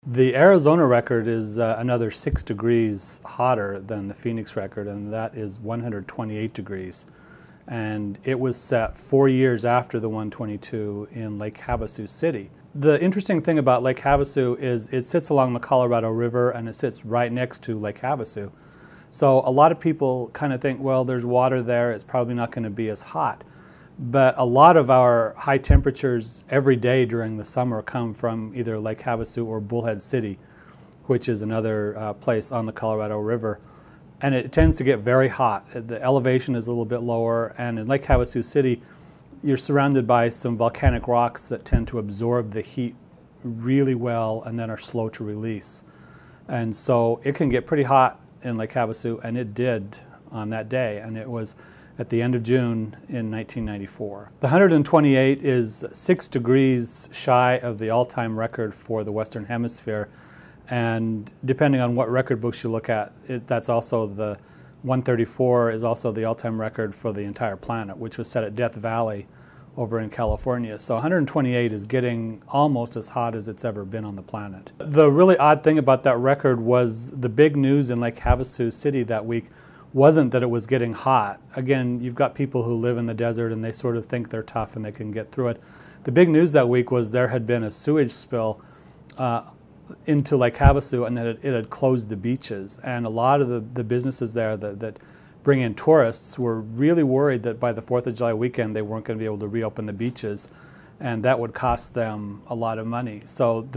The Arizona record is another 6 degrees hotter than the Phoenix record, and that is 128 degrees. And it was set 4 years after the 122 in Lake Havasu City. The interesting thing about Lake Havasu is it sits along the Colorado River and it sits right next to Lake Havasu. So a lot of people kind of think, well, there's water there, it's probably not going to be as hot. But a lot of our high temperatures every day during the summer come from either Lake Havasu or Bullhead City, which is another place on the Colorado River. And it tends to get very hot. The elevation is a little bit lower, and in Lake Havasu City, you're surrounded by some volcanic rocks that tend to absorb the heat really well and then are slow to release. And so it can get pretty hot in Lake Havasu, and it did on that day, and it was at the end of June in 1994. The 128 is 6 degrees shy of the all-time record for the Western Hemisphere, and depending on what record books you look at, that's also the 134 is also the all-time record for the entire planet, which was set at Death Valley over in California. So 128 is getting almost as hot as it's ever been on the planet. The really odd thing about that record was the big news in Lake Havasu City that week wasn't that it was getting hot. Again, you've got people who live in the desert and they sort of think they're tough and they can get through it. The big news that week was there had been a sewage spill into Lake Havasu, and that it had closed the beaches. And a lot of the businesses there that bring in tourists were really worried that by the 4th of July weekend they weren't going to be able to reopen the beaches, and that would cost them a lot of money. So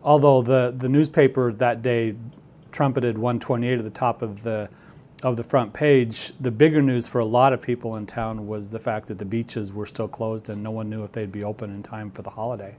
although the newspaper that day trumpeted 128 at the top of the front page, the bigger news for a lot of people in town was the fact that the beaches were still closed and no one knew if they'd be open in time for the holiday.